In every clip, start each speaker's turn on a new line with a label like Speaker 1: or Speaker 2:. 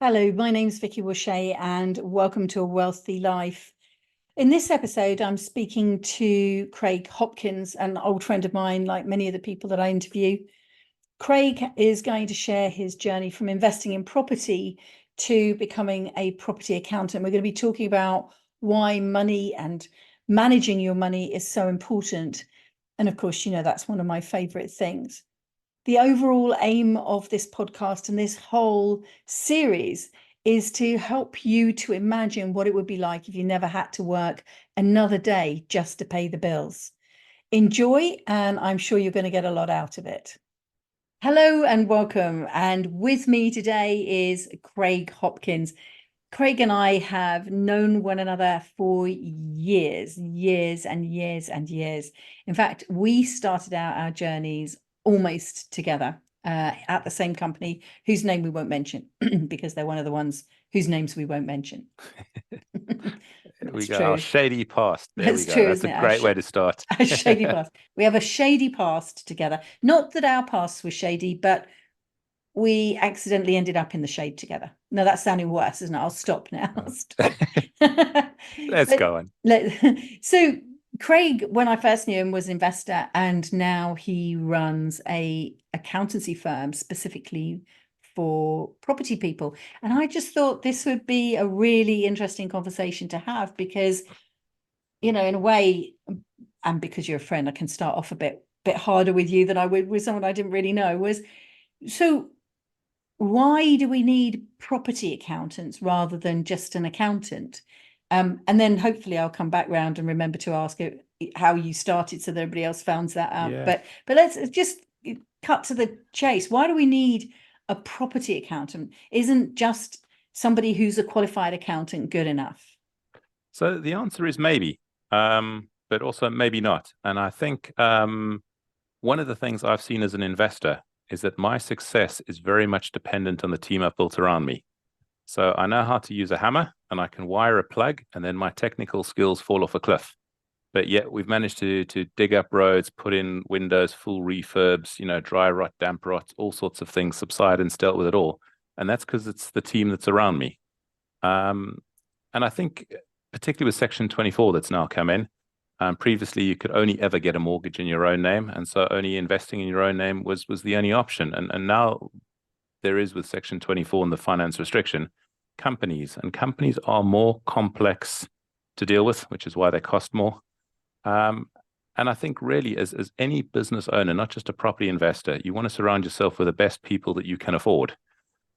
Speaker 1: Hello, my name's Vicky Washay and welcome to A Wealthy Life. In this episode, I'm speaking to Craig Hopkins, an old friend of mine, like many of the people that I interview. Craig is going to share his journey from investing in property to becoming a property accountant. We're going to be talking about why money and managing your money is so important. And of course, that's one of my favorite things. The overall aim of this podcast and this whole series is to help you to imagine what it would be like if you never had to work another day just to pay the bills. Enjoy, and I'm sure you're going to get a lot out of it. Hello and welcome. And with me today is Craig Hopkins. Craig and I have known one another for years and years and years. In fact, we started out our journeys almost together at the same company, whose name we won't mention because they're one of the ones whose names we won't mention.
Speaker 2: We go our shady past. There
Speaker 1: That's
Speaker 2: we go.
Speaker 1: true,
Speaker 2: That's
Speaker 1: isn't
Speaker 2: a
Speaker 1: it?
Speaker 2: great way to start.
Speaker 1: A shady past. We have a shady past together. Not that our past was shady, but we accidentally ended up in the shade together. No, that's sounding worse, isn't it? I'll stop now. I'll stop.
Speaker 2: Let's go on.
Speaker 1: So Craig, when I first knew him, was an investor, and now he runs a accountancy firm specifically for property people. And I just thought this would be a really interesting conversation to have because, in a way, and because you're a friend, I can start off a bit harder with you than I would with someone I didn't really know. So why do we need property accountants rather than just an accountant? And then hopefully I'll come back round and remember to ask it how you started so that everybody else finds that out.
Speaker 2: Yeah.
Speaker 1: But let's just cut to the chase. Why do we need a property accountant? Isn't just somebody who's a qualified accountant good enough?
Speaker 2: So the answer is maybe, but also maybe not. And I think one of the things I've seen as an investor is that my success is very much dependent on the team I've built around me. So I know how to use a hammer and I can wire a plug, and then my technical skills fall off a cliff. But yet we've managed to dig up roads, put in windows, full refurbs, dry rot, damp rot, all sorts of things, subsidence, dealt with it all. And that's because it's the team that's around me. And I think particularly with Section 24 that's now come in, previously you could only ever get a mortgage in your own name. And so only investing in your own name was the only option. And now there is, with Section 24 and the finance restriction, companies are more complex to deal with, which is why they cost more. And I think really as any business owner, not just a property investor, you want to surround yourself with the best people that you can afford.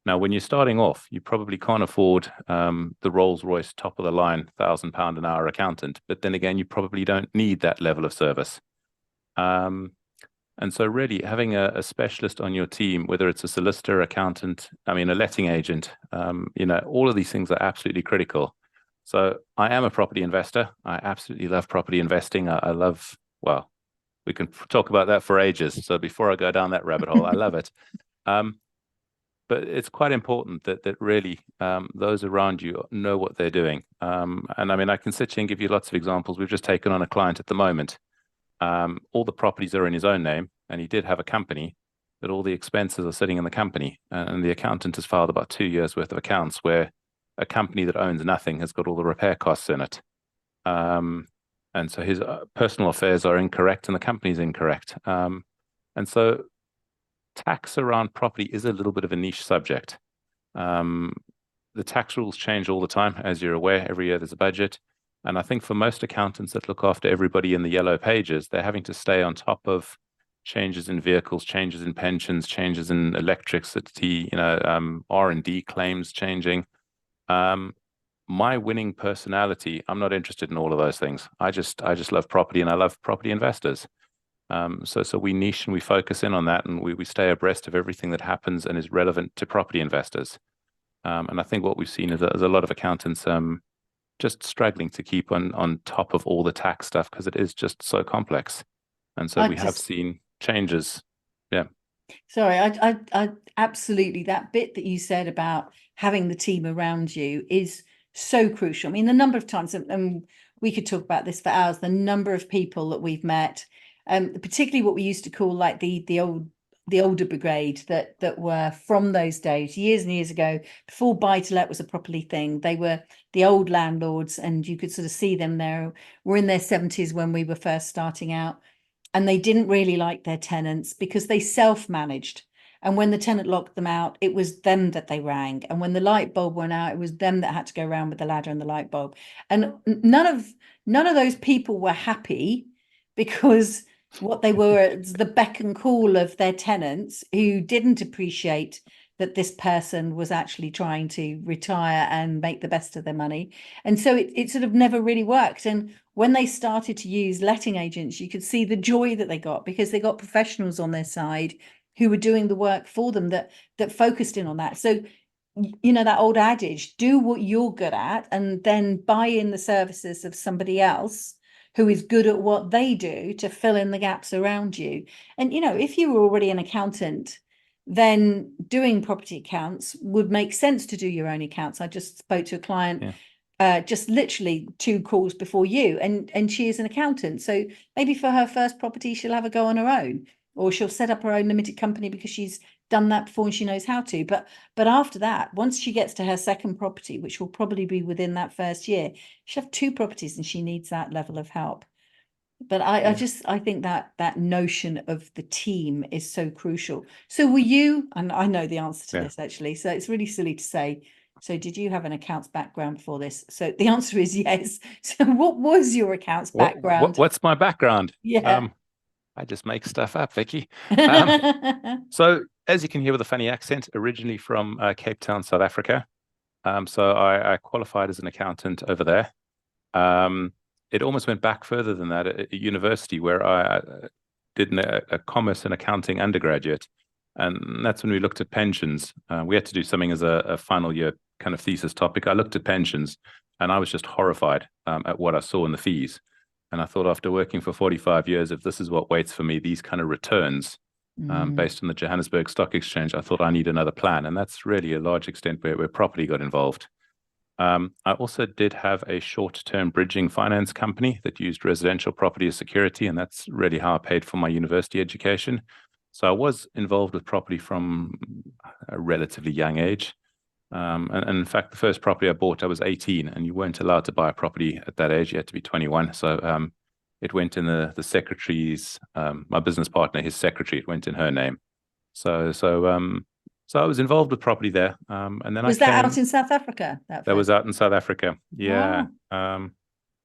Speaker 2: Now, when you're starting off, you probably can't afford the Rolls-Royce top of the line £1,000 an hour accountant, but then again, you probably don't need that level of service. And so really having a specialist on your team, whether it's a solicitor, accountant, a letting agent, all of these things are absolutely critical. So I am a property investor. I absolutely love property investing. I love, well, we can talk about that for ages. So before I go down that rabbit hole, I love it. But it's quite important that really those around you know what they're doing. And I can sit here and give you lots of examples. We've just taken on a client at the moment. All the properties are in his own name, and he did have a company, but all the expenses are sitting in the company. And the accountant has filed about 2 years worth of accounts where a company that owns nothing has got all the repair costs in it. And so his personal affairs are incorrect and the company's incorrect. And so tax around property is a little bit of a niche subject. The tax rules change all the time. As you're aware, every year there's a budget. And I think for most accountants that look after everybody in the yellow pages, they're having to stay on top of changes in vehicles, changes in pensions, changes in electricity, R&D claims changing. My winning personality, I'm not interested in all of those things. I just love property, and I love property investors. So we niche and we focus in on that, and we stay abreast of everything that happens and is relevant to property investors. And I think what we've seen is a lot of accountants just struggling to keep on top of all the tax stuff because it is just so complex. And so we have seen changes. Yeah.
Speaker 1: Sorry, I absolutely, that bit that you said about having the team around you is so crucial. The number of times, and we could talk about this for hours, the number of people that we've met, particularly what we used to call like the old the older brigade that were from those days, years and years ago, before buy-to-let was a properly thing. They were the old landlords, and you could sort of see them there. We're in their 70s when we were first starting out, and they didn't really like their tenants because they self-managed. And when the tenant locked them out, it was them that they rang. And when the light bulb went out, it was them that had to go around with the ladder and the light bulb. And none of those people were happy, because what they were was the beck and call of their tenants, who didn't appreciate that this person was actually trying to retire and make the best of their money. And so it sort of never really worked. And when they started to use letting agents, you could see the joy that they got, because they got professionals on their side who were doing the work for them, that focused in on that. So, you know, that old adage, do what you're good at and then buy in the services of somebody else who is good at what they do to fill in the gaps around you. And, you know, if you were already an accountant, then doing property accounts would make sense to do your own accounts. I just spoke to a client just literally 2 calls before you, and she is an accountant. So maybe for her first property, she'll have a go on her own, or she'll set up her own limited company because she's done that before and she knows how to. But after that, once she gets to her second property, which will probably be within that first year, she'll have 2 properties, and she needs that level of help. But I think that notion of the team is so crucial. So were you, and I know the answer to this actually, so it's really silly to say, so did you have an accounts background before this? So the answer is yes. So what was your accounts background?
Speaker 2: What's my background?
Speaker 1: Yeah.
Speaker 2: I just make stuff up, Vicky. So as you can hear with a funny accent, originally from Cape Town, South Africa. So I qualified as an accountant over there. It almost went back further than that at university, where I did a commerce and accounting undergraduate. And that's when we looked at pensions. We had to do something as a final year kind of thesis topic. I looked at pensions, and I was just horrified at what I saw in the fees. And I thought, after working for 45 years, if this is what waits for me, these kind of returns based on the Johannesburg Stock Exchange, I thought I need another plan. And that's really a large extent where property got involved. I also did have a short-term bridging finance company that used residential property as security, and that's really how I paid for my university education. So I was involved with property from a relatively young age. And in fact, the first property I bought, I was 18, and you weren't allowed to buy a property at that age. You had to be 21. So it went in the secretary's, my business partner, his secretary, it went in her name. So I was involved with property there. And then
Speaker 1: was that out in South Africa?
Speaker 2: That was out in South Africa. Yeah. Wow.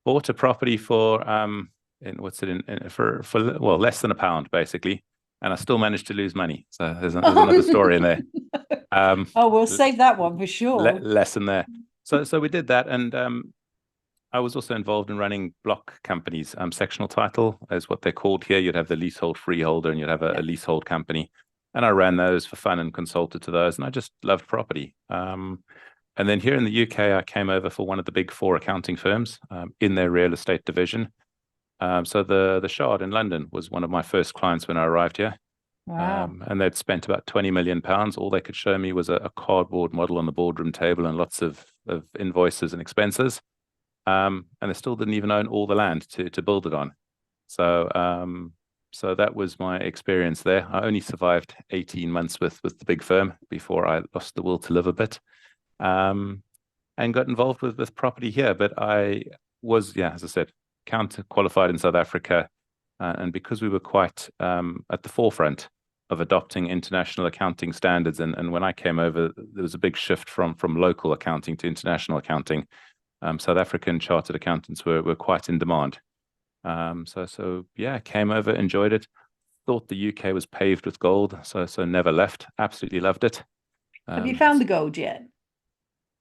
Speaker 2: Bought a property for less than £1, basically. And I still managed to lose money. So there's another story in there.
Speaker 1: We'll save that one for sure.
Speaker 2: Lesson there. So we did that. And I was also involved in running block companies. Sectional title is what they're called here. You'd have the leasehold freeholder, and you'd have a leasehold company. And I ran those for fun and consulted to those. And I just loved property. And then here in the UK, I came over for one of the big 4 accounting firms in their real estate division. So the Shard in London was one of my first clients when I arrived here.
Speaker 1: Wow.
Speaker 2: And they'd spent about £20 million. All they could show me was a cardboard model on the boardroom table and lots of invoices and expenses. And they still didn't even own all the land to build it on. So that was my experience there. I only survived 18 months with the big firm before I lost the will to live a bit, and got involved with property here. But I was, as I said, qualified in South Africa. And because we were quite at the forefront of adopting international accounting standards, and when I came over, there was a big shift from local accounting to international accounting. South African chartered accountants were quite in demand. Came over, enjoyed it, thought the UK was paved with gold, so never left. Absolutely loved it.
Speaker 1: Have you found the gold yet?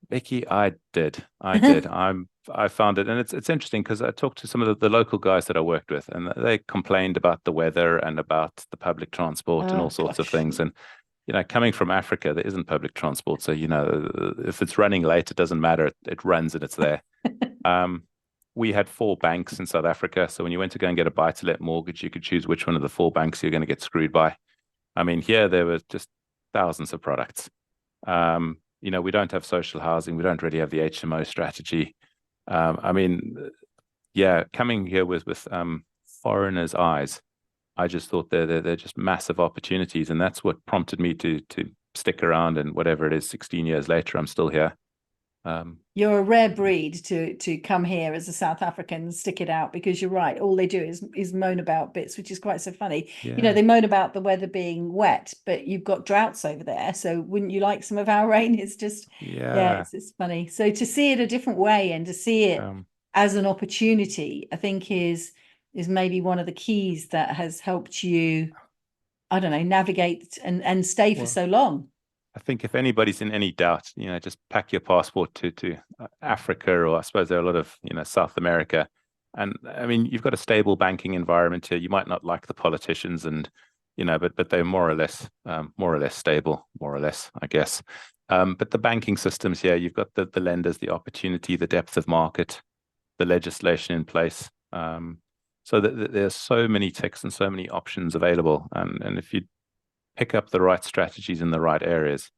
Speaker 2: Vicky, I did. I found it, and it's interesting because I talked to some of the local guys that I worked with, and they complained about the weather and about the public transport and all sorts of things. And coming from Africa, there isn't public transport, so if it's running late, it doesn't matter. It runs and it's there. We had 4 banks in South Africa. So when you went to go and get a buy-to-let mortgage, you could choose which one of the 4 banks you're going to get screwed by. I mean, here there were just thousands of products. We don't have social housing. We don't really have the HMO strategy. Coming here with foreigners' eyes, I just thought they're just massive opportunities, and that's what prompted me to stick around. And whatever it is, 16 years later, I'm still here.
Speaker 1: You're a rare breed to come here as a South African and stick it out, because you're right. All they do is moan about bits, which is quite so funny.
Speaker 2: Yeah.
Speaker 1: You know, they moan about the weather being wet, but you've got droughts over there. So wouldn't you like some of our rain? It's just,
Speaker 2: Yeah.
Speaker 1: it's funny. So to see it a different way and to see it as an opportunity, I think is maybe one of the keys that has helped you, I don't know, navigate and stay for so long.
Speaker 2: I think if anybody's in any doubt, just pack your passport to Africa, or I suppose there are a lot of, South America. And I mean, you've got a stable banking environment here. You might not like the politicians and, but they're more or less stable, more or less, I guess. But the banking systems here, you've got the lenders, the opportunity, the depth of market, the legislation in place. So that there's so many ticks and so many options available. And if you pick up the right strategies in the right areas,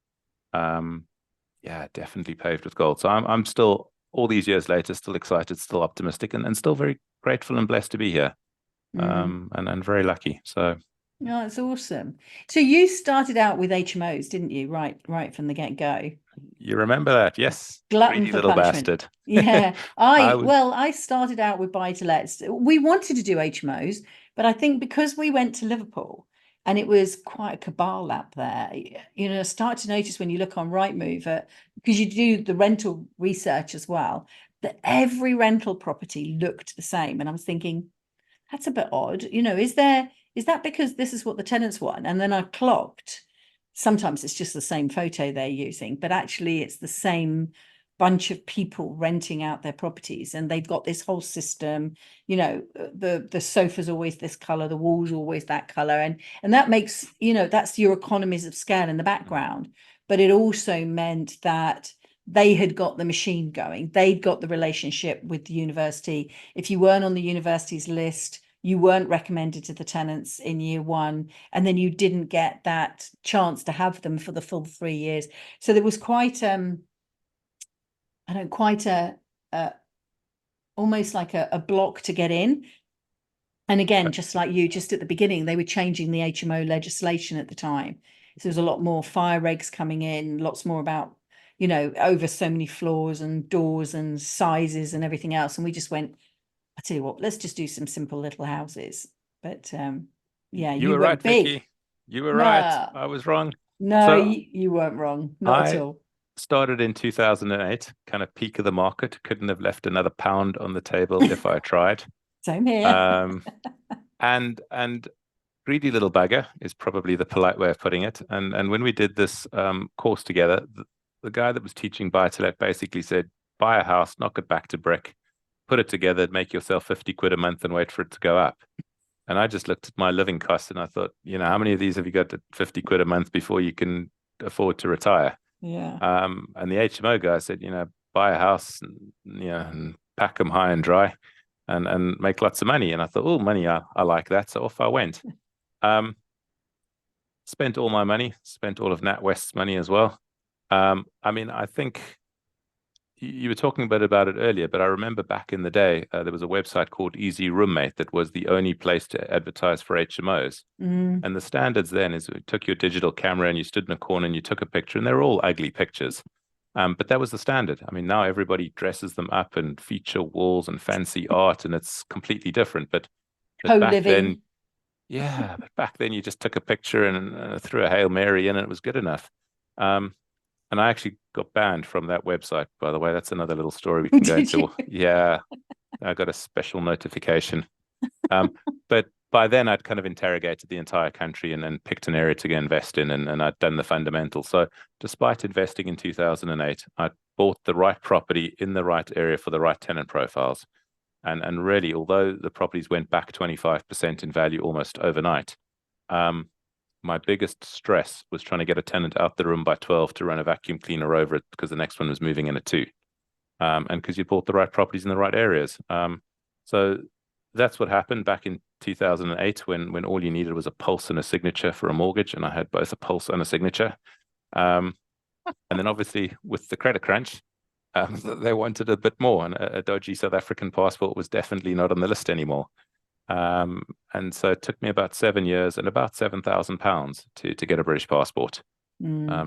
Speaker 2: definitely paved with gold. So I'm still, all these years later, still excited, still optimistic, and still very grateful and blessed to be here, and very lucky. So
Speaker 1: yeah, it's awesome. So you started out with HMOs, didn't you? Right from the get-go.
Speaker 2: You remember that? Yes.
Speaker 1: Glutton
Speaker 2: Greedy
Speaker 1: for
Speaker 2: little
Speaker 1: punishment.
Speaker 2: bastard.
Speaker 1: Yeah. I started out with buy-to-lets. We wanted to do HMOs, but I think because we went to Liverpool and it was quite a cabal up there, start to notice when you look on Rightmove, because you do the rental research as well, that every rental property looked the same. And I was thinking, that's a bit odd. Is that because this is what the tenants want? And then I clocked. Sometimes it's just the same photo they're using, but actually it's the same bunch of people renting out their properties, and they've got this whole system. The sofa's always this color, the walls always that color, and that makes, that's your economies of scale in the background. But it also meant that they had got the machine going. They'd got the relationship with the university. If you weren't on the university's list, you weren't recommended to the tenants in year one, and then you didn't get that chance to have them for the full 3 years. So there was quite almost like a block to get in. And again, just like you, just at the beginning, they were changing the HMO legislation at the time. So there was a lot more fire regs coming in, lots more about, over so many floors and doors and sizes and everything else. And we just went, I tell you what, let's just do some simple little houses. But
Speaker 2: you were right,
Speaker 1: big.
Speaker 2: Vicky. You were right. I was wrong.
Speaker 1: No, so you weren't wrong. Not at all.
Speaker 2: Started in 2008, kind of peak of the market. Couldn't have left another pound on the table if I tried.
Speaker 1: Same here.
Speaker 2: And greedy little bugger is probably the polite way of putting it. And when we did this course together, the guy that was teaching buy-to-let basically said, buy a house, knock it back to brick, put it together, make yourself 50 quid a month and wait for it to go up. And I just looked at my living costs and I thought, how many of these have you got at 50 quid a month before you can afford to retire?
Speaker 1: Yeah.
Speaker 2: And the HMO guy said, buy a house and pack them high and dry and make lots of money. And I thought, oh, money, I like that. So off I went. Spent all my money, spent all of NatWest's money as well. I think you were talking a bit about it earlier, but I remember back in the day, there was a website called Easy Roommate that was the only place to advertise for HMOs. And the standards then is you took your digital camera and you stood in a corner and you took a picture, and they were all ugly pictures. But that was the standard. Now everybody dresses them up and feature walls and fancy art, and it's completely different. But back then, but back then you just took a picture and threw a Hail Mary in and it was good enough. And I actually got banned from that website, by the way. That's another little story we can go into. Yeah, I got a special notification. But by then, I'd kind of interrogated the entire country and picked an area to go invest in, and I'd done the fundamentals. So despite investing in 2008, I bought the right property in the right area for the right tenant profiles. And really, although the properties went back 25% in value almost overnight, my biggest stress was trying to get a tenant out the room by 12 to run a vacuum cleaner over it, because the next one was moving in at 2. And because you bought the right properties in the right areas. So that's what happened back in 2008 when all you needed was a pulse and a signature for a mortgage. And I had both a pulse and a signature. And then obviously with the credit crunch, they wanted a bit more. And a dodgy South African passport was definitely not on the list anymore. And so it took me about 7 years and about £7,000 to get a British passport.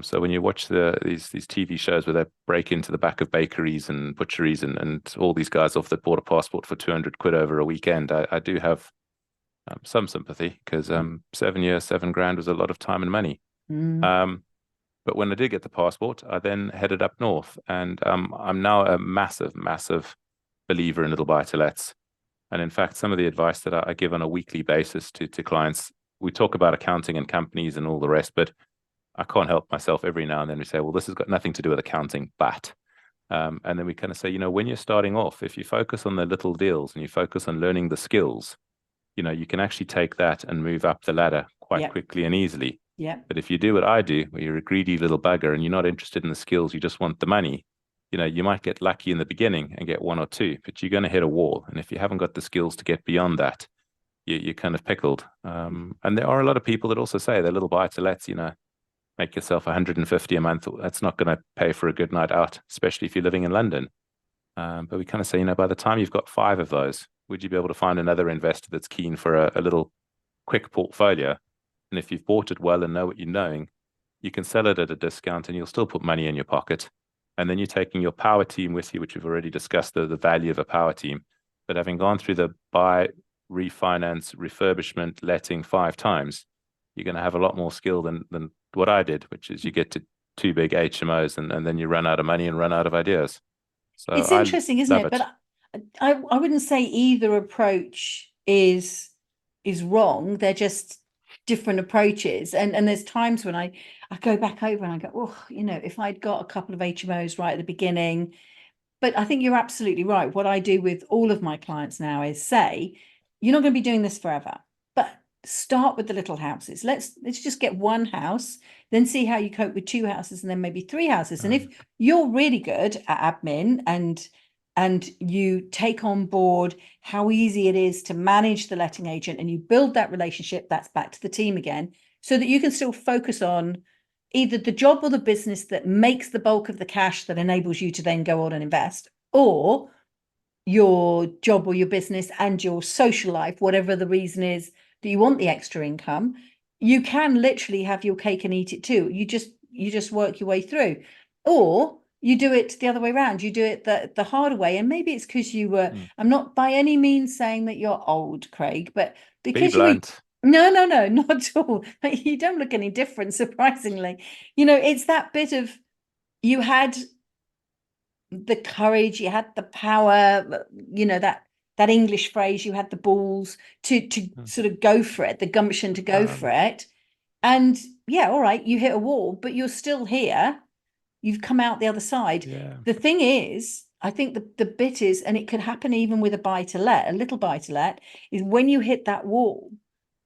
Speaker 2: So when you watch these TV shows where they break into the back of bakeries and butcheries and all these guys off that bought a passport for 200 quid over a weekend, I do have some sympathy, because 7 years, 7 grand was a lot of time and money. But when I did get the passport, I then headed up north, and I'm now a massive, massive believer in little buy-to-lets. And in fact, some of the advice that I give on a weekly basis to clients, we talk about accounting and companies and all the rest, but I can't help myself. Every now and then we say, well, this has got nothing to do with accounting, but, and then we kind of say, when you're starting off, if you focus on the little deals and you focus on learning the skills, you can actually take that and move up the ladder quite quickly and easily. But if you do what I do, where you're a greedy little bugger and you're not interested in the skills, you just want the money, you might get lucky in the beginning and get one or two, but you're going to hit a wall. And if you haven't got the skills to get beyond that, you're kind of pickled. And there are a lot of people that also say they're little buy-to-lets, make yourself 150 a month. That's not going to pay for a good night out, especially if you're living in London. But we kind of say, by the time you've got 5 of those, would you be able to find another investor that's keen for a little quick portfolio? And if you've bought it well and know what you're knowing, you can sell it at a discount and you'll still put money in your pocket. And then you're taking your power team with you, which we've already discussed, the value of a power team. But having gone through the buy, refinance, refurbishment, letting 5 times, you're going to have a lot more skill than what I did, which is you get to 2 big HMOs and then you run out of money and run out of ideas. So
Speaker 1: it's interesting, isn't it? But I wouldn't say either approach is wrong. They're just different approaches. And there's times when I go back over and I go, oh, if I'd got a couple of HMOs right at the beginning. But I think you're absolutely right. What I do with all of my clients now is say, you're not going to be doing this forever, but start with the little houses. Let's just get 1 house, then see how you cope with 2 houses and then maybe 3 houses. And if you're really good at admin and you take on board how easy it is to manage the letting agent and you build that relationship, that's back to the team again, so that you can still focus on either the job or the business that makes the bulk of the cash that enables you to then go on and invest, or your job or your business and your social life, whatever the reason is that you want the extra income. You can literally have your cake and eat it too. You just work your way through, or you do it the other way around. You do it the harder way. And maybe it's because you were, I'm not by any means saying that you're old, Craig, but because no, not at all. You don't look any different, surprisingly. It's that bit of, you had the courage, you had the power, that English phrase, you had the balls to sort of go for it, the gumption to go for it. And all right, you hit a wall, but you're still here. You've come out the other side. The thing is, I think the bit is, and it could happen even with a buy-to-let, a little buy-to-let, is when you hit that wall,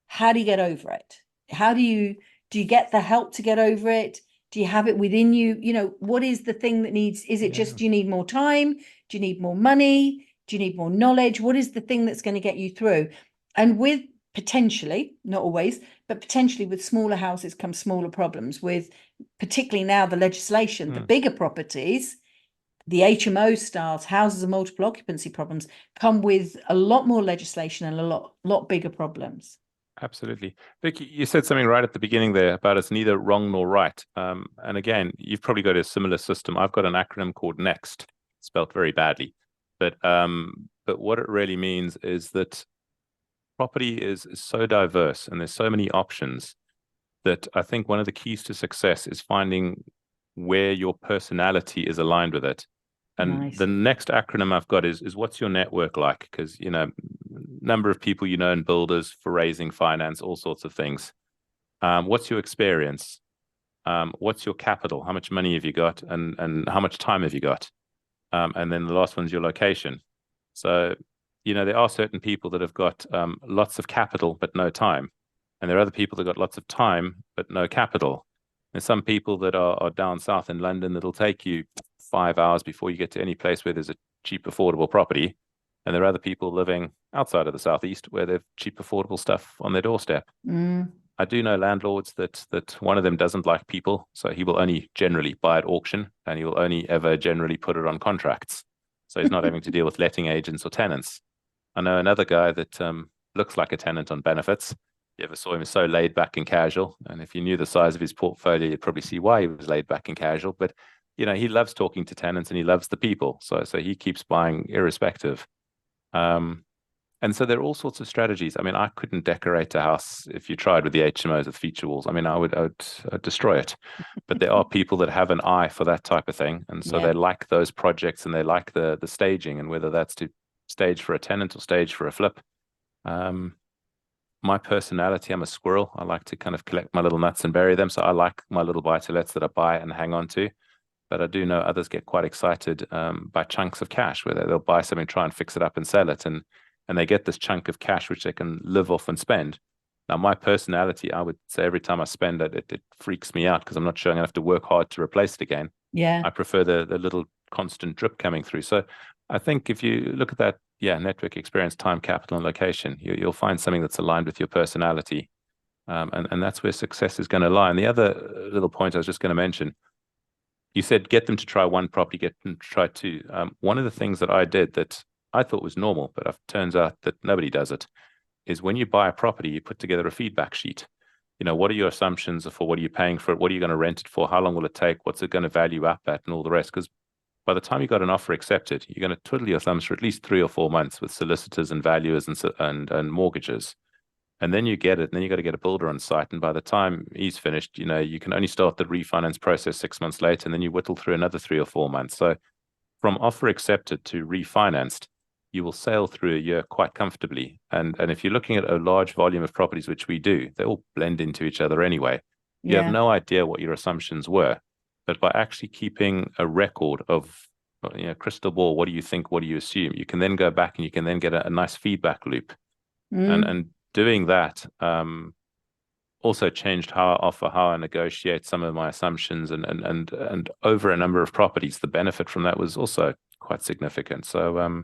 Speaker 1: how do you get over it? How do you get the help to get over it? Do you have it within you? What is the thing that needs, is it just, do you need more time? Do you need more money? Do you need more knowledge? What is the thing that's going to get you through? And with potentially, not always, but potentially with smaller houses come smaller problems, with particularly now the legislation, the bigger properties, the HMO styles, houses of multiple occupancy problems, come with a lot more legislation and a lot bigger problems.
Speaker 2: Absolutely. Vicky, you said something right at the beginning there about it's neither wrong nor right. And again, you've probably got a similar system. I've got an acronym called NEXT, spelled very badly. But what it really means is that property is so diverse and there's so many options that I think one of the keys to success is finding where your personality is aligned with it. And the next acronym I've got is what's your network like? Because, number of people and builders for raising finance, all sorts of things. What's your experience? What's your capital? How much money have you got? And how much time have you got? And then the last one's your location. So, there are certain people that have got lots of capital but no time. And there are other people that got lots of time but no capital. There's some people that are down south in London that'll take you 5 hours before you get to any place where there's a cheap, affordable property. And there are other people living outside of the southeast where they've cheap, affordable stuff on their doorstep. I do know landlords that one of them doesn't like people, so he will only generally buy at auction, and he will only ever generally put it on contracts. So he's not having to deal with letting agents or tenants. I know another guy that looks like a tenant on benefits. You ever saw him so laid back and casual? And if you knew the size of his portfolio, you'd probably see why he was laid back and casual. But he loves talking to tenants and he loves the people. So he keeps buying irrespective. And so there are all sorts of strategies. I mean, I couldn't decorate a house if you tried with the HMOs with feature walls. I mean, I'd destroy it. But there are people that have an eye for that type of thing. And so they like those projects and they like the staging, and whether that's to stage for a tenant or stage for a flip. My personality, I'm a squirrel. I like to kind of collect my little nuts and bury them. So I like my little buy-to-lets that I buy and hang on to. But I do know others get quite excited by chunks of cash, where they'll buy something, try and fix it up and sell it. And they get this chunk of cash which they can live off and spend. Now, my personality, I would say every time I spend it, it freaks me out because I'm not sure I'm going to have to work hard to replace it again.
Speaker 1: Yeah.
Speaker 2: I prefer the little constant drip coming through. So I think if you look at that, network experience, time, capital, and location, you'll find something that's aligned with your personality. And that's where success is going to lie. And the other little point I was just going to mention, you said get them to try one property, get them to try two. One of the things that I did that I thought was normal, but it turns out that nobody does it, is when you buy a property, you put together a feedback sheet. What are your assumptions for what are you paying for it? What are you going to rent it for? How long will it take? What's it going to value up at, and all the rest? Because by the time you got an offer accepted, you're going to twiddle your thumbs for at least 3 or 4 months with solicitors and valuers and mortgages. And then you get it, and then you got to get a builder on site. And by the time he's finished, you can only start the refinance process 6 months later, and then you whittle through another 3 or 4 months. So from offer accepted to refinanced, you will sail through a year quite comfortably. And if you're looking at a large volume of properties, which we do, they all blend into each other anyway. You have no idea what your assumptions were. But by actually keeping a record of, crystal ball, what do you think, what do you assume? You can then go back and you can then get a nice feedback loop. And doing that also changed how I offer, how I negotiate some of my assumptions. And over a number of properties, the benefit from that was also quite significant. So,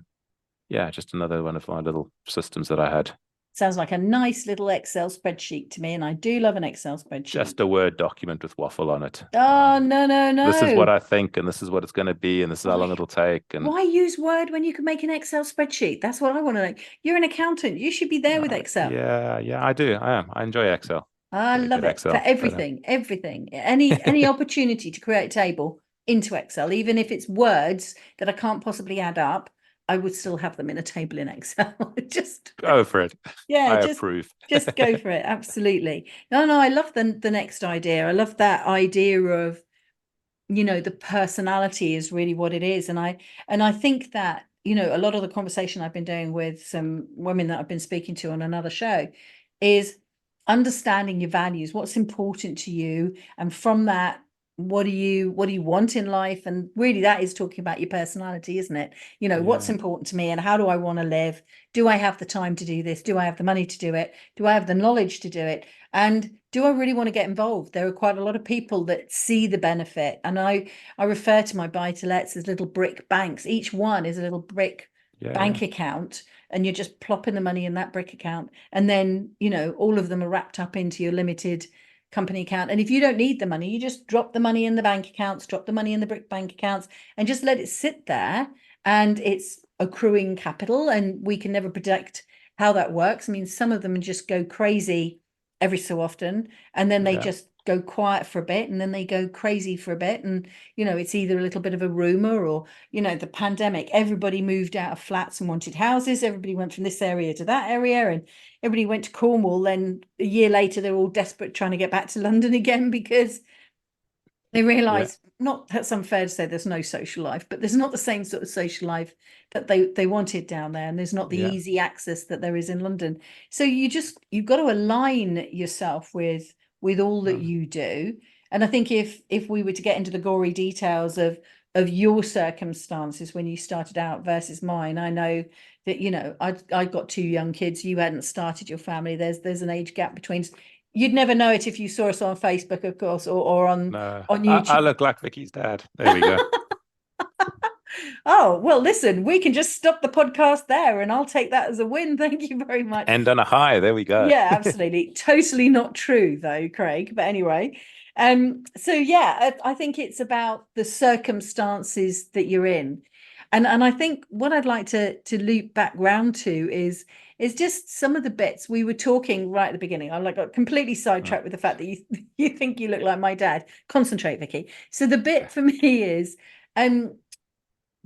Speaker 2: just another one of my little systems that I had.
Speaker 1: Sounds like a nice little Excel spreadsheet to me, and I do love an Excel spreadsheet.
Speaker 2: Just a Word document with waffle on it.
Speaker 1: Oh, no.
Speaker 2: This is what I think, and this is what it's going to be, and this is how long it'll take. And
Speaker 1: why use Word when you can make an Excel spreadsheet? That's what I want to know. You're an accountant. You should be there with Excel.
Speaker 2: Yeah, I do. I am. I enjoy Excel.
Speaker 1: I love it Excel, for everything. Any opportunity to create a table into Excel, even if it's words that I can't possibly add up, I would still have them in a table in Excel. Just
Speaker 2: go for it.
Speaker 1: Yeah,
Speaker 2: I approve.
Speaker 1: Just go for it. Absolutely. No, I love the next idea. I love that idea of, the personality is really what it is. And I think that, a lot of the conversation I've been doing with some women that I've been speaking to on another show is understanding your values, what's important to you. And from that, what do you want in life? And really that is talking about your personality, isn't it? What's important to me and how do I want to live? Do I have the time to do this? Do I have the money to do it? Do I have the knowledge to do it? And do I really want to get involved? There are quite a lot of people that see the benefit. And I refer to my buy-to-lets as little brick banks. Each one is a little brick bank account, and you're just plopping the money in that brick account. And then, all of them are wrapped up into your limited company account. And if you don't need the money, you just drop the money in the bank accounts, drop the money in the brick bank accounts, and just let it sit there. And it's accruing capital, and we can never predict how that works. I mean, some of them just go crazy every so often, and then they just go quiet for a bit, and then they go crazy for a bit. And, it's either a little bit of a rumor or, the pandemic, everybody moved out of flats and wanted houses. Everybody went from this area to that area, and everybody went to Cornwall. Then a year later, they're all desperate trying to get back to London again because they realize, not that's unfair to say there's no social life, but there's not the same sort of social life that they wanted down there. And there's not the easy access that there is in London. So you've got to align yourself with all that you do. And I think if we were to get into the gory details of your circumstances when you started out versus mine, I know that, I got 2 young kids. You hadn't started your family. There's an age gap between. You'd never know it if you saw us on Facebook, of course, or on YouTube.
Speaker 2: I look like Vicky's dad. There we go.
Speaker 1: Oh, well, listen, we can just stop the podcast there and I'll take that as a win. Thank you very much.
Speaker 2: And on a high, there we go.
Speaker 1: Yeah, absolutely. Totally not true though, Craig. But anyway, I think it's about the circumstances that you're in. And I think what I'd like to loop back round to is just some of the bits we were talking right at the beginning. I got completely sidetracked with the fact that you think you look like my dad. Concentrate, Vicky. So the bit for me is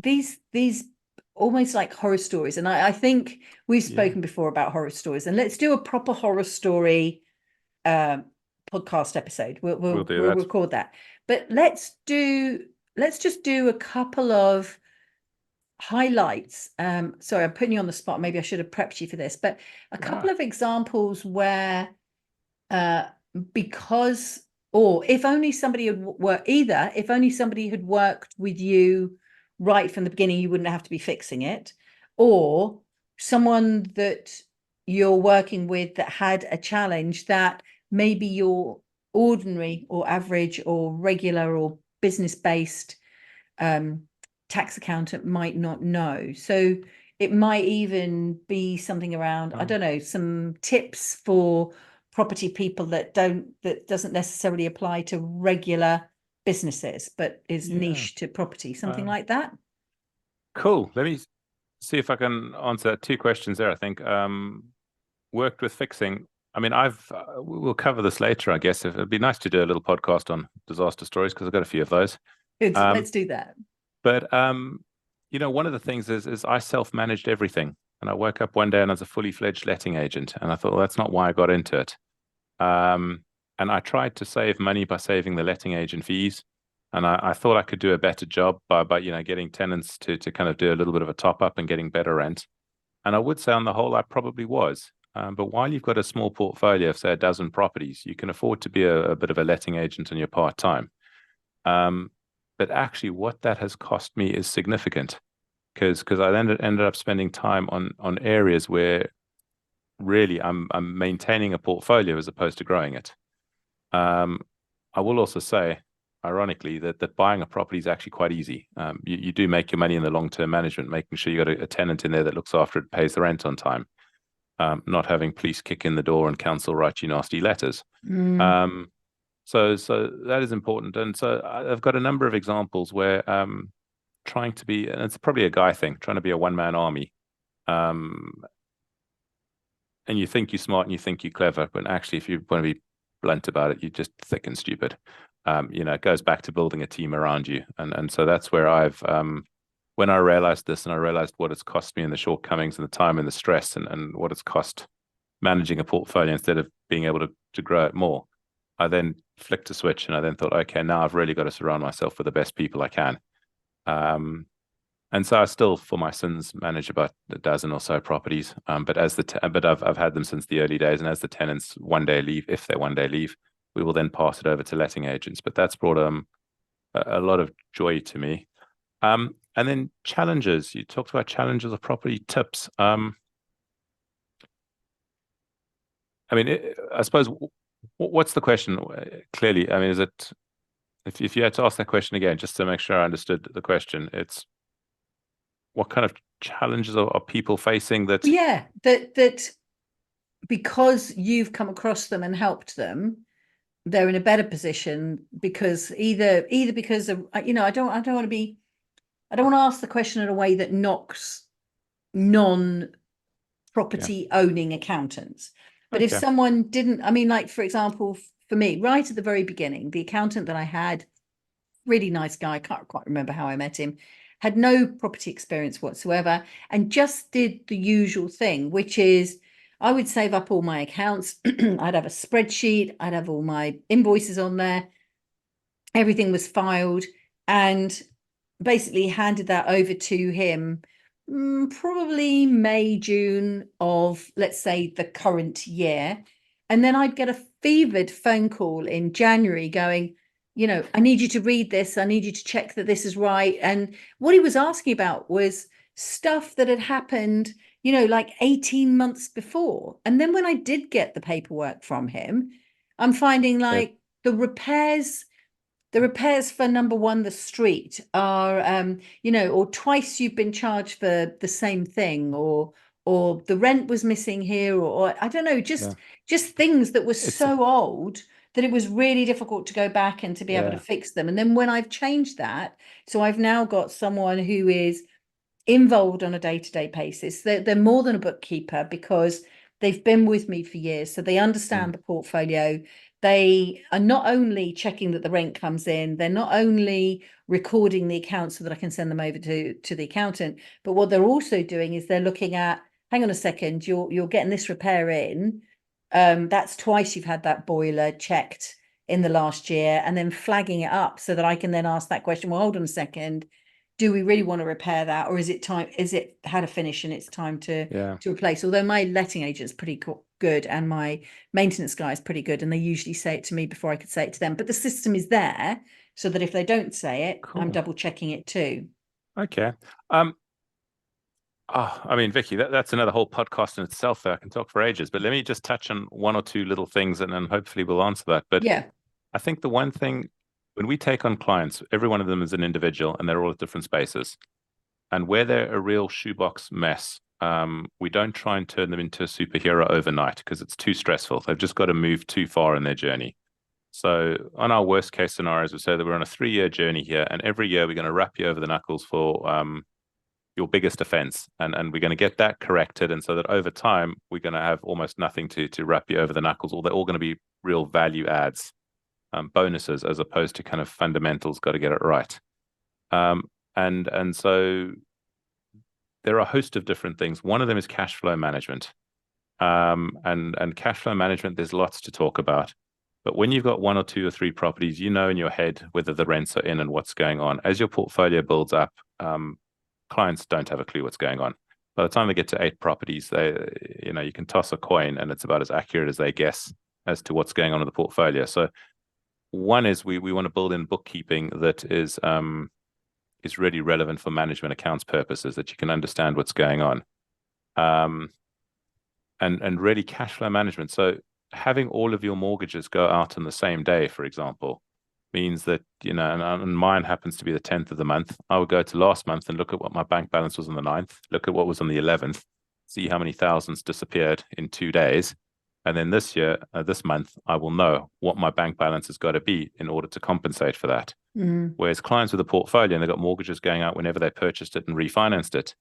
Speaker 1: these almost like horror stories, and I think we've spoken before about horror stories, and let's do a proper horror story podcast episode. We'll record that. But let's just do a couple of highlights. Sorry, I'm putting you on the spot. Maybe I should have prepped you for this, but a couple of examples where because, or if only somebody had if only somebody had worked with you right from the beginning, you wouldn't have to be fixing it, or someone that you're working with that had a challenge that maybe your ordinary or average or regular or business-based tax accountant might not know. So it might even be something around, I don't know, some tips for property people that doesn't necessarily apply to regular businesses, but is niche to property, something like that.
Speaker 2: Cool. Let me see if I can answer 2 questions there. I think worked with fixing. I mean, we'll cover this later, I guess. It'd be nice to do a little podcast on disaster stories because I've got a few of those.
Speaker 1: Good. Let's do that.
Speaker 2: But one of the things is I self-managed everything, and I woke up one day and I was a fully fledged letting agent, and I thought, well, that's not why I got into it. And I tried to save money by saving the letting agent fees, and I thought I could do a better job by getting tenants to kind of do a little bit of a top up and getting better rent. And I would say on the whole, I probably was. But while you've got a small portfolio of, say, a dozen properties, you can afford to be a bit of a letting agent in your part-time. But actually, what that has cost me is significant, because I then ended up spending time on areas where really I'm maintaining a portfolio as opposed to growing it. I will also say, ironically, that buying a property is actually quite easy. You do make your money in the long-term management, making sure you got a tenant in there that looks after it, pays the rent on time. Not having police kick in the door and council write you nasty letters. So that is important. And so I've got a number of examples where trying to be, and it's probably a guy thing, trying to be a one-man army. And you think you're smart and you think you're clever, but actually, if you want to be blunt about it, you're just thick and stupid. It goes back to building a team around you. And so that's where when I realized this, and I realized what it's cost me and the shortcomings and the time and the stress and what it's cost managing a portfolio instead of being able to grow it more, I then flicked a switch and I then thought, okay, now I've really got to surround myself with the best people I can. And so I still, for my sins, manage about a dozen or so properties. But I've had them since the early days, and as the tenants one day leave, if they one day leave, we will then pass it over to letting agents. But that's brought a lot of joy to me. And then challenges. You talked about challenges of property tips. I suppose, what's the question clearly? I mean, is it, if you had to ask that question again, just to make sure I understood the question, it's what kind of challenges are people facing that?
Speaker 1: Yeah, that because you've come across them and helped them, they're in a better position because either because of, I don't want to ask the question in a way that knocks non-property owning accountants. But if someone didn't, like, for example, for me, right at the very beginning, the accountant that I had, really nice guy, I can't quite remember how I met him, had no property experience whatsoever, and just did the usual thing, which is I would save up all my accounts. I'd have a spreadsheet. I'd have all my invoices on there. Everything was filed, and basically handed that over to him probably May, June of, let's say, the current year. And then I'd get a fevered phone call in January going, I need you to read this. I need you to check that this is right. And what he was asking about was stuff that had happened, like 18 months before. And then when I did get the paperwork from him, I'm finding like the repairs for number one, the street are, or twice you've been charged for the same thing, or the rent was missing here, or I don't know, just things that were so old that it was really difficult to go back and to be able to fix them. And then when I've changed that, so I've now got someone who is involved on a day-to-day basis. They're more than a bookkeeper because they've been with me for years, so they understand the portfolio. They are not only checking that the rent comes in, they're not only recording the accounts so that I can send them over to the accountant, but what they're also doing is they're looking at, hang on a second, you're getting this repair in. That's twice you've had that boiler checked in the last year, and then flagging it up so that I can then ask that question. Well, hold on a second. Do we really want to repair that, or is it time? Is it had a finish and it's time to replace? Although my letting agent's pretty good and my maintenance guy is pretty good, and they usually say it to me before I could say it to them. But the system is there so that if they don't say it, I'm double checking it too.
Speaker 2: Okay. I mean, Vicky, that's another whole podcast in itself there. I can talk for ages, but let me just touch on one or two little things and then hopefully we'll answer that. But
Speaker 1: yeah,
Speaker 2: I think the one thing, when we take on clients, every one of them is an individual and they're all at different spaces. And where they're a real shoebox mess, we don't try and turn them into a superhero overnight because it's too stressful. They've just got to move too far in their journey. So on our worst case scenarios, we say that we're on a 3-year journey here, and every year we're going to wrap you over the knuckles for your biggest offense, and we're going to get that corrected, and so that over time we're going to have almost nothing to wrap you over the knuckles, or they're all going to be real value adds, bonuses, as opposed to kind of fundamentals, got to get it right. And so there are a host of different things. One of them is cash flow management, and cash flow management, there's lots to talk about. But when you've got 1 or 2 or 3 properties, you know in your head whether the rents are in and what's going on. As your portfolio builds up, clients don't have a clue what's going on. By the time they get to 8 properties, you can toss a coin and it's about as accurate as they guess as to what's going on in the portfolio. So one is we want to build in bookkeeping that is really relevant for management accounts purposes, that you can understand what's going on. And really cash flow management. So having all of your mortgages go out on the same day, for example, means that, and mine happens to be the 10th of the month. I would go to last month and look at what my bank balance was on the 9th, look at what was on the 11th, see how many thousands disappeared in 2 days. And then this month, I will know what my bank balance has got to be in order to compensate for that. Whereas clients with a portfolio, and they've got mortgages going out whenever they purchased it and refinanced it,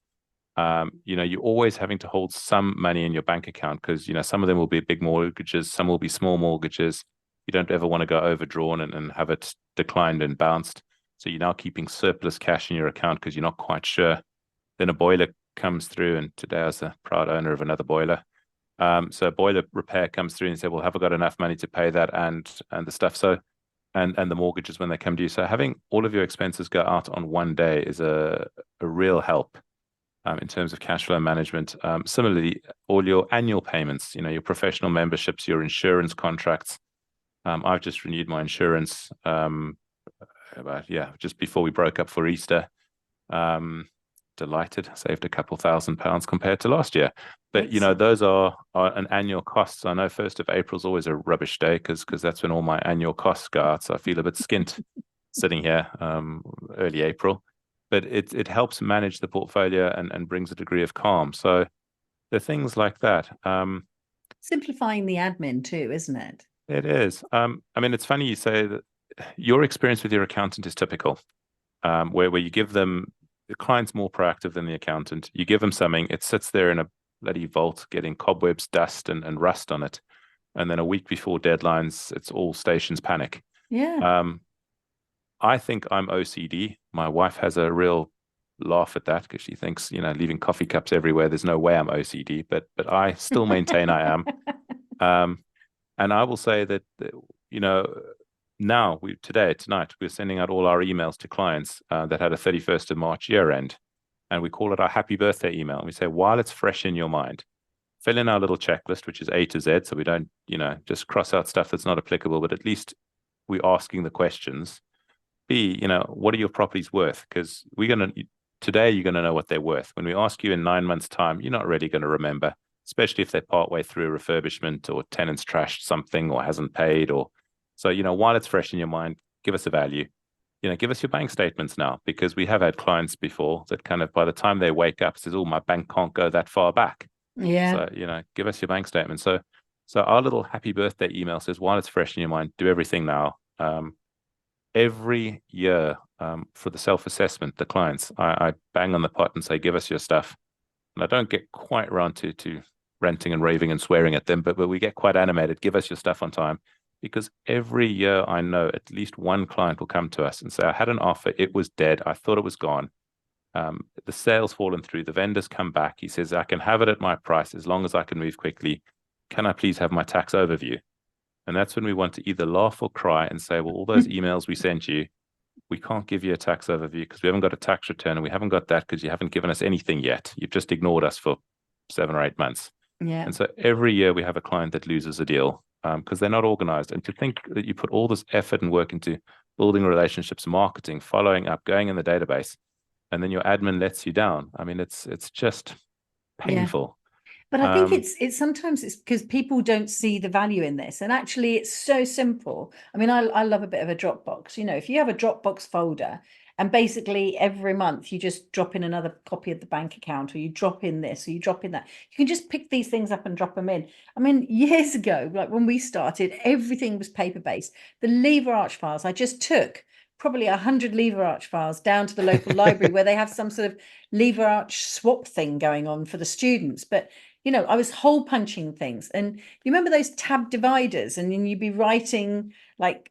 Speaker 2: you're always having to hold some money in your bank account because, some of them will be big mortgages, some will be small mortgages. You don't ever want to go overdrawn and have it declined and bounced. So you're now keeping surplus cash in your account because you're not quite sure. Then a boiler comes through, and today I was a proud owner of another boiler. So a boiler repair comes through and you say, well, have I got enough money to pay that and the stuff? So, and the mortgages when they come to you. So having all of your expenses go out on one day is a real help in terms of cash flow management. Similarly, all your annual payments, your professional memberships, your insurance contracts. I've just renewed my insurance just before we broke up for Easter. Delighted, saved a couple £1,000 compared to last year. But those are an annual cost. I know 1st of April is always a rubbish day because that's when all my annual costs go out. So I feel a bit skint sitting here early April. But it helps manage the portfolio and brings a degree of calm. So there are things like that.
Speaker 1: Simplifying the admin too, isn't it?
Speaker 2: It is. I mean, it's funny you say that your experience with your accountant is typical, where you give them, the client's more proactive than the accountant. You give them something, it sits there in a bloody vault, getting cobwebs, dust, and rust on it. And then a week before deadlines, it's all stations panic.
Speaker 1: Yeah.
Speaker 2: I think I'm OCD. My wife has a real laugh at that because she thinks, leaving coffee cups everywhere, there's no way I'm OCD, but I still maintain I am. And I will say that, now tonight, we're sending out all our emails to clients that had a 31st of March year end. And we call it our happy birthday email. And we say, while it's fresh in your mind, fill in our little checklist, which is A to Z. So we don't, just cross out stuff that's not applicable, but at least we're asking the questions. B, what are your properties worth? Because today you're going to know what they're worth. When we ask you in 9 months' time, you're not really going to remember, especially if they're partway through a refurbishment or tenants trashed something or hasn't paid. So while it's fresh in your mind, give us a value. Give us your bank statements now, because we have had clients before that kind of by the time they wake up says, oh, my bank can't go that far back.
Speaker 1: Yeah.
Speaker 2: So, give us your bank statement. So our little happy birthday email says, while it's fresh in your mind, do everything now. Every year, for the self-assessment, the clients. I bang on the pot and say, give us your stuff. And I don't get quite around to ranting and raving and swearing at them, but we get quite animated. Give us your stuff on time. Because every year I know at least one client will come to us and say, I had an offer, it was dead, I thought it was gone. The sale's fallen through, the vendors come back. He says, I can have it at my price as long as I can move quickly. Can I please have my tax overview? And that's when we want to either laugh or cry and say, well, all those emails we sent you, we can't give you a tax overview because we haven't got a tax return, and we haven't got that because you haven't given us anything yet. You've just ignored us for 7 or 8 months.
Speaker 1: Yeah.
Speaker 2: And so every year we have a client that loses a deal because they're not organized. And to think that you put all this effort and work into building relationships, marketing, following up, going in the database, and then your admin lets you down. I mean, it's just painful.
Speaker 1: But I think it's sometimes it's because people don't see the value in this. And actually, it's so simple. I mean, I love a bit of a Dropbox. You know, if you have a Dropbox folder and basically every month you just drop in another copy of the bank account, or you drop in this, or you drop in that, you can just pick these things up and drop them in. I mean, years ago, like when we started, everything was paper-based. The lever arch files, I just took probably 100 lever arch files down to the local library where they have some sort of lever arch swap thing going on for the students. But you know, I was hole punching things. And you remember those tab dividers, and then you'd be writing like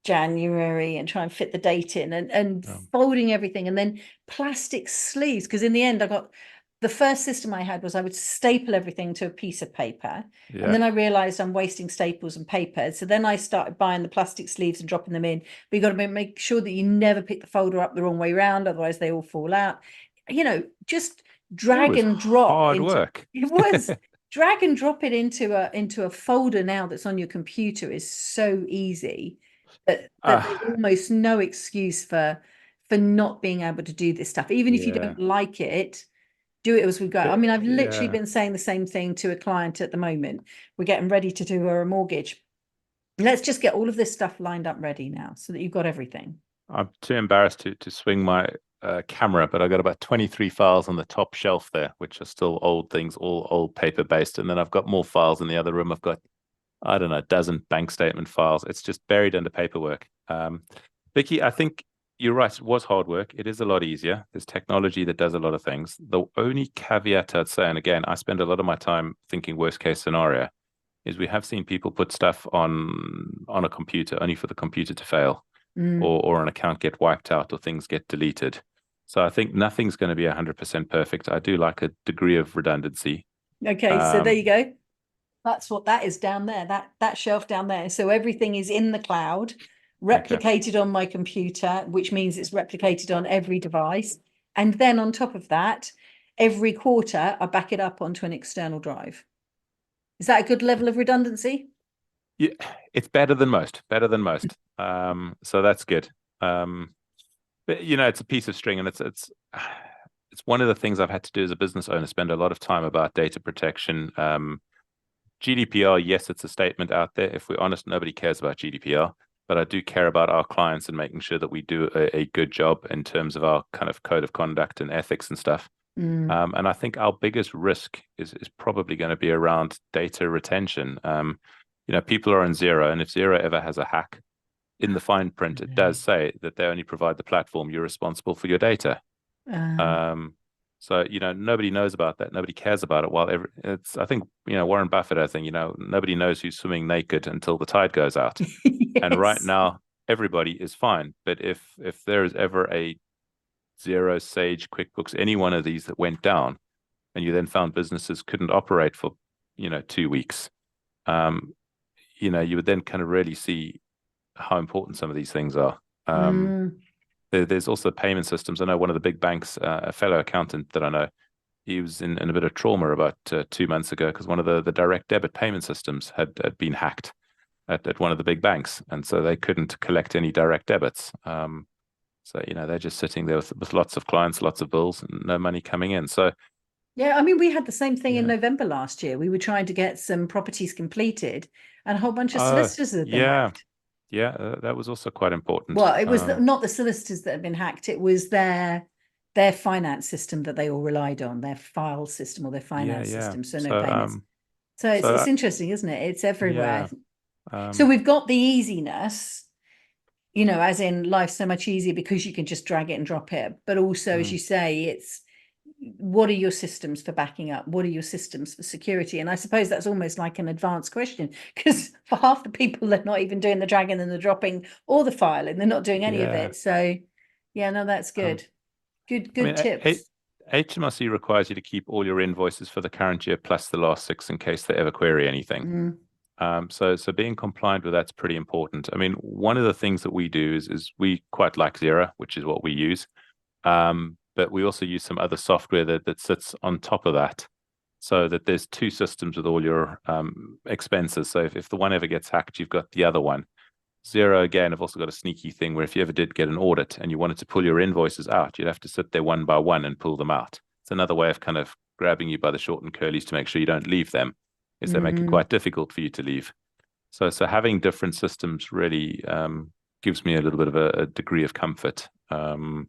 Speaker 1: January and try and fit the date in, and folding everything, and then plastic sleeves. Because in the end, I got the first system I had was I would staple everything to a piece of paper. Yeah. And then I realized I'm wasting staples and paper. So then I started buying the plastic sleeves and dropping them in. But you got to make sure that you never pick the folder up the wrong way around, otherwise they all fall out. You know, just drag and drop.
Speaker 2: Hard work.
Speaker 1: It was drag and drop it into a folder now that's on your computer is so easy that there's almost no excuse for not being able to do this stuff. Even if you don't like it, do it as we go. I mean, I've literally been saying the same thing to a client at the moment. We're getting ready to do her a mortgage. Let's just get all of this stuff lined up ready now so that you've got everything.
Speaker 2: I'm too embarrassed to swing my camera, but I got about 23 files on the top shelf there, which are still old things, all old paper based. And then I've got more files in the other room. I've got, I don't know, a dozen bank statement files. It's just buried under paperwork. Vicky, I think you're right. It was hard work. It is a lot easier. There's technology that does a lot of things. The only caveat I'd say, and again, I spend a lot of my time thinking worst case scenario, is we have seen people put stuff on a computer only for the computer to fail, or an account get wiped out, or things get deleted. So I think nothing's going to be 100% perfect. I do like a degree of redundancy.
Speaker 1: Okay, so there you go. That's what that is down there, that shelf down there. So everything is in the cloud, replicated on my computer, which means it's replicated on every device. And then on top of that, every quarter, I back it up onto an external drive. Is that a good level of redundancy?
Speaker 2: Yeah, it's better than most. So that's good. But you know, it's a piece of string, and it's one of the things I've had to do as a business owner, spend a lot of time about data protection. GDPR, yes, it's a statement out there. If we're honest, nobody cares about GDPR, but I do care about our clients and making sure that we do a good job in terms of our kind of code of conduct and ethics and stuff. And I think our biggest risk is probably going to be around data retention. You know, people are on Xero, and if Xero ever has a hack, in the fine print, it does say that they only provide the platform. You're responsible for your data. So, you know, nobody knows about that. Nobody cares about it. While I think, you know, Warren Buffett, I think, you know, nobody knows who's swimming naked until the tide goes out. Yes. And right now, everybody is fine. But if there is ever a Xero, Sage, QuickBooks, any one of these that went down, and you then found businesses couldn't operate for, you know, 2 weeks, you know, you would then kind of really see how important some of these things are. There's also payment systems. I know one of the big banks, a fellow accountant that I know, he was in a bit of trauma about 2 months ago because one of the direct debit payment systems had been hacked at one of the big banks, and so they couldn't collect any direct debits. So, you know, they're just sitting there with lots of clients, lots of bills, and no money coming in. So,
Speaker 1: yeah, I mean, we had the same thing in November last year. We were trying to get some properties completed, and a whole bunch of solicitors had been hacked.
Speaker 2: Yeah, that was also quite important.
Speaker 1: Well, it was not the solicitors that had been hacked. It was their finance system that they all relied on, their file system or their finance system. So no payments. So it's interesting, isn't it? It's everywhere. So we've got the easiness. you know, as in life's so much easier because you can just drag it and drop it. But also, as you say, it's what are your systems for backing up? What are your systems for security? And I suppose that's almost like an advanced question, because for half the people, they're not even doing the dragging and the dropping or the filing. They're not doing any of it. So yeah, no, that's good. Good tips.
Speaker 2: HMRC requires you to keep all your invoices for the current year plus the last 6 in case they ever query anything. So being compliant with that's pretty important. I mean, one of the things that we do is we quite like Xero, which is what we use. But we also use some other software that sits on top of that, so that there's 2 systems with all your expenses. So if the one ever gets hacked, you've got the other one. Xero, again, have also got a sneaky thing where if you ever did get an audit and you wanted to pull your invoices out, you'd have to sit there one by one and pull them out. It's another way of kind of grabbing you by the short and curlies to make sure you don't leave them, is they make it quite difficult for you to leave. So having different systems really gives me a little bit of a degree of comfort. But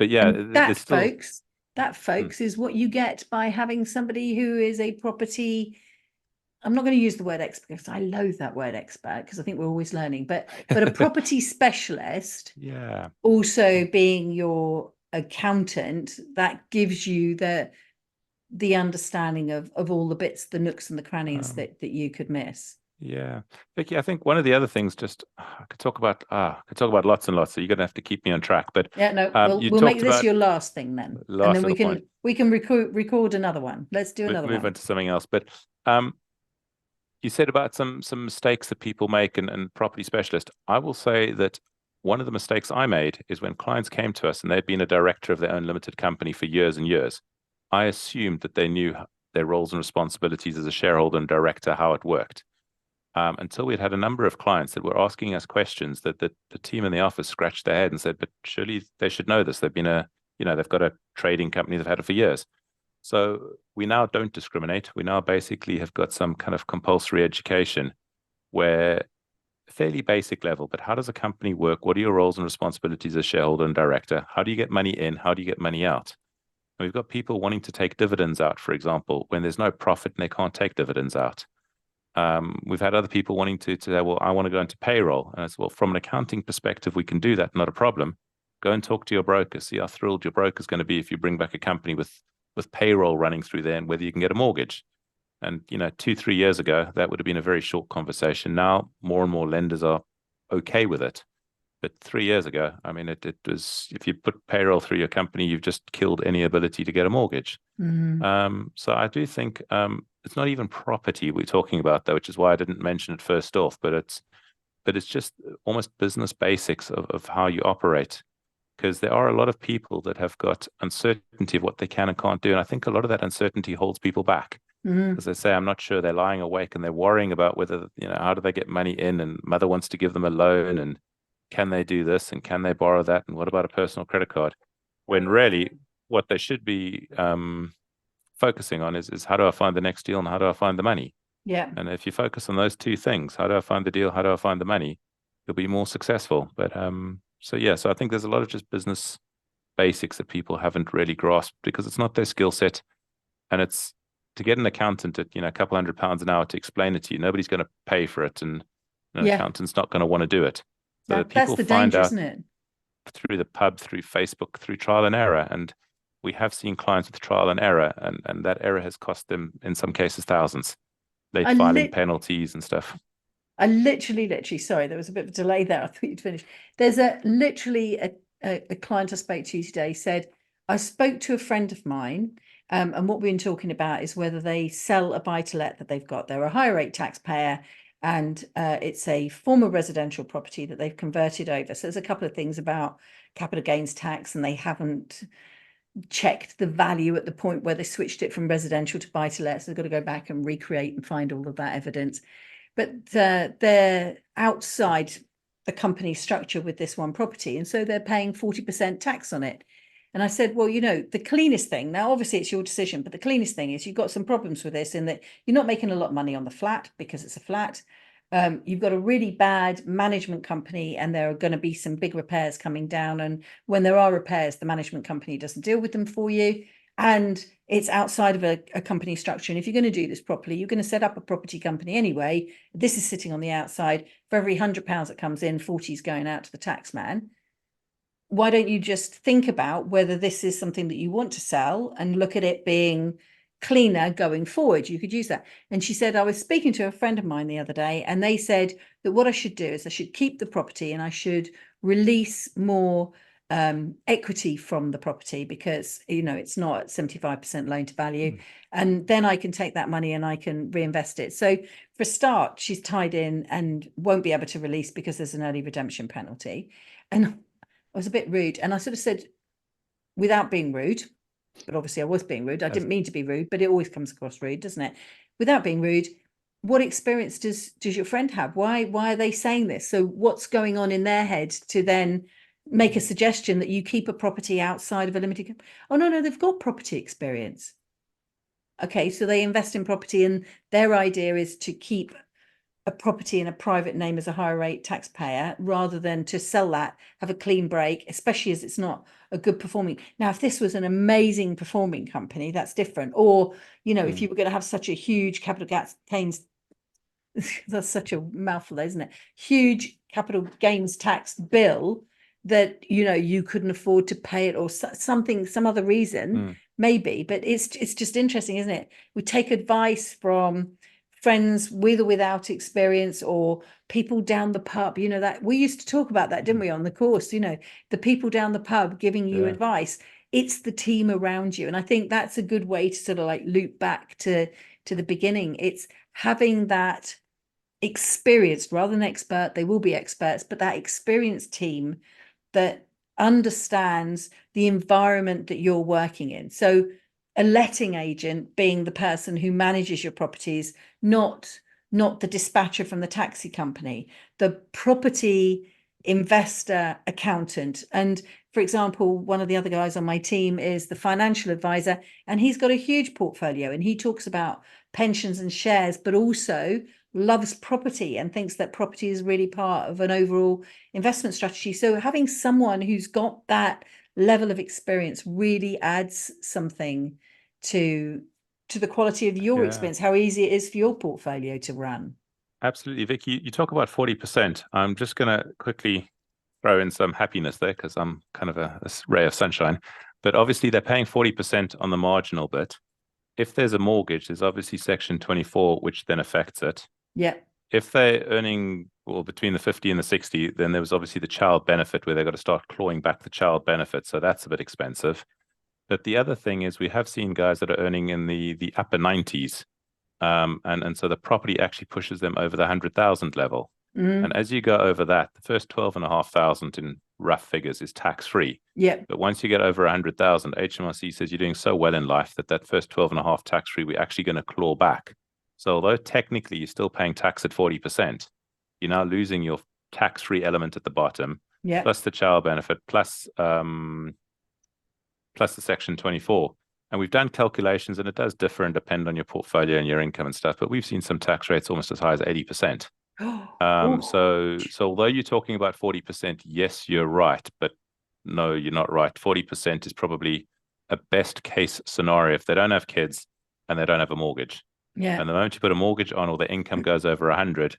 Speaker 2: yeah,
Speaker 1: that, folks, is what you get by having somebody who is a property. I'm not going to use the word expert because I loathe that word expert, because I think we're always learning, but a property specialist.
Speaker 2: Yeah.
Speaker 1: Also being your accountant, that gives you the understanding of all the bits, the nooks and the crannies that you could miss.
Speaker 2: Yeah, Vicky, I think one of the other things, just I could talk about lots and lots, so you're gonna have to keep me on track. But
Speaker 1: yeah, no, we'll make this your last thing then, and then we can record another one. Let's do another one.
Speaker 2: Move on to something else. But you said about some mistakes that people make and property specialists. I will say that one of the mistakes I made is when clients came to us and they'd been a director of their own limited company for years and years. I assumed that they knew their roles and responsibilities as a shareholder and director, how it worked. Until we'd had a number of clients that were asking us questions that the team in the office scratched their head and said, but surely they should know this. They've been they've got a trading company, they've had it for years. So we now don't discriminate. We now basically have got some kind of compulsory education where fairly basic level, but how does a company work? What are your roles and responsibilities as shareholder and director? How do you get money in? How do you get money out? And we've got people wanting to take dividends out, for example, when there's no profit and they can't take dividends out. We've had other people wanting to say, well, I want to go into payroll. And I said, well, from an accounting perspective, we can do that, not a problem. Go and talk to your broker, see how thrilled your broker is going to be if you bring back a company with payroll running through there and whether you can get a mortgage. And, 2-3 years ago, that would have been a very short conversation. Now, more and more lenders are okay with it. But 3 years ago, I mean, it was, if you put payroll through your company, you've just killed any ability to get a mortgage. So I do think it's not even property we're talking about, though, which is why I didn't mention it first off. But it's just almost business basics of how you operate, because there are a lot of people that have got uncertainty of what they can and can't do. And I think a lot of that uncertainty holds people back. As they say, I'm not sure, they're lying awake and they're worrying about whether, how do they get money in, and mother wants to give them a loan, and can they do this and can they borrow that, and what about a personal credit card? When really what they should be focusing on is how do I find the next deal and how do I find the money?
Speaker 1: Yeah.
Speaker 2: And if you focus on those 2 things, how do I find the deal, how do I find the money, you'll be more successful. But so I think there's a lot of just business basics that people haven't really grasped because it's not their skill set, and it's to get an accountant at a couple £100 an hour to explain it to you. Nobody's going to pay for it, and an accountant's not going to want to do it. So
Speaker 1: that's the danger, isn't it?
Speaker 2: Through the pub, through Facebook, through trial and error. And we have seen clients with trial and error, and that error has cost them, in some cases, thousands. Late filing penalties and stuff.
Speaker 1: I literally, sorry, there was a bit of a delay there. I thought you'd finished. There's a client I spoke to today said, I spoke to a friend of mine, and what we've been talking about is whether they sell a buy-to-let that they've got. They're a higher rate taxpayer, and it's a former residential property that they've converted over. So there's a couple of things about capital gains tax, and they haven't checked the value at the point where they switched it from residential to buy-to-let. So they've got to go back and recreate and find all of that evidence. But they're outside the company structure with this one property, and so they're paying 40% tax on it. And I said, well, the cleanest thing, now obviously it's your decision, but the cleanest thing is you've got some problems with this in that you're not making a lot of money on the flat because it's a flat. You've got a really bad management company, and there are going to be some big repairs coming down. And when there are repairs, the management company doesn't deal with them for you. and it's outside of a company structure. And if you're going to do this properly, you're going to set up a property company anyway. This is sitting on the outside. For every £100 that comes in, 40 is going out to the tax man. Why don't you just think about whether this is something that you want to sell and look at it being cleaner going forward? You could use that. And she said, I was speaking to a friend of mine the other day, and they said that what I should do is I should keep the property and I should release more equity from the property, because it's not at 75% loan to value, and then I can take that money and I can reinvest it. So for a start, she's tied in and won't be able to release because there's an early redemption penalty. And I was a bit rude, and I sort of said, without being rude, but obviously I was being rude. I didn't mean to be rude, but it always comes across rude, doesn't it? Without being rude, what experience does your friend have? Why are they saying this? So what's going on in their head to then make a suggestion that you keep a property outside of a limited company? Oh, no, they've got property experience. Okay, so they invest in property, and their idea is to keep a property in a private name as a higher rate taxpayer, rather than to sell that, have a clean break, especially as it's not a good performing. Now, if this was an amazing performing company, that's different. Or, if you were going to have such a huge capital gains, that's such a mouthful, isn't it? Huge capital gains tax bill that, you couldn't afford to pay it, or some other reason, maybe. But it's just interesting, isn't it? We take advice from friends with or without experience, or people down the pub, that we used to talk about that, didn't we, on the course? The people down the pub giving you advice. It's the team around you. And I think that's a good way to sort of like loop back to the beginning. It's having that experienced, rather than expert, they will be experts, but that experienced team that understands the environment that you're working in. So a letting agent being the person who manages your properties, not the dispatcher from the taxi company, the property investor accountant. And for example, one of the other guys on my team is the financial advisor, and he's got a huge portfolio, and he talks about pensions and shares, but also loves property and thinks that property is really part of an overall investment strategy. So having someone who's got that level of experience really adds something to the quality of your experience, how easy it is for your portfolio to run.
Speaker 2: Absolutely. Vicky, you talk about 40%. I'm just going to quickly throw in some happiness there, because I'm kind of a ray of sunshine. But obviously, they're paying 40% on the marginal bit. If there's a mortgage, there's obviously Section 24, which then affects it.
Speaker 1: Yeah.
Speaker 2: If they're earning between the 50 and the 60, then there was obviously the child benefit, where they've got to start clawing back the child benefit. So that's a bit expensive. But the other thing is, we have seen guys that are earning in the upper 90s. And so the property actually pushes them over the 100,000 level. And as you go over that, the first 12,500 in rough figures is tax free.
Speaker 1: Yeah.
Speaker 2: But once you get over 100,000, HMRC says you're doing so well in life that first 12.5 tax free, we're actually going to claw back. So although technically you're still paying tax at 40%, you're now losing your tax free element at the bottom, plus the child benefit, plus the Section 24. And we've done calculations, and it does differ and depend on your portfolio and your income and stuff. But we've seen some tax rates almost as high as 80%. So although you're talking about 40%, yes, you're right. But no, you're not right. 40% is probably a best case scenario if they don't have kids and they don't have a mortgage.
Speaker 1: Yeah.
Speaker 2: And the moment you put a mortgage on, or the income goes over 100,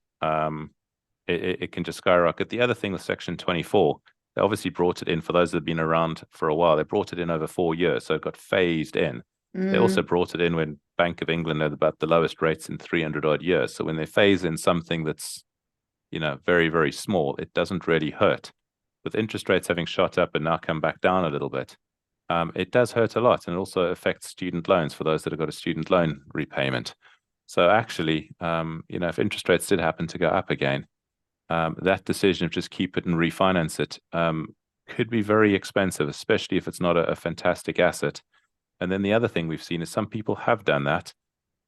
Speaker 2: it can just skyrocket. The other thing with Section 24, they obviously brought it in for those that have been around for a while. They brought it in over 4 years, so it got phased in. They also brought it in when Bank of England had about the lowest rates in 300 odd years. So when they phase in something that's, very, very small, it doesn't really hurt. With interest rates having shot up and now come back down a little bit, it does hurt a lot. And it also affects student loans for those that have got a student loan repayment. So actually, if interest rates did happen to go up again, that decision of just keep it and refinance it could be very expensive, especially if it's not a fantastic asset. And then the other thing we've seen is some people have done that,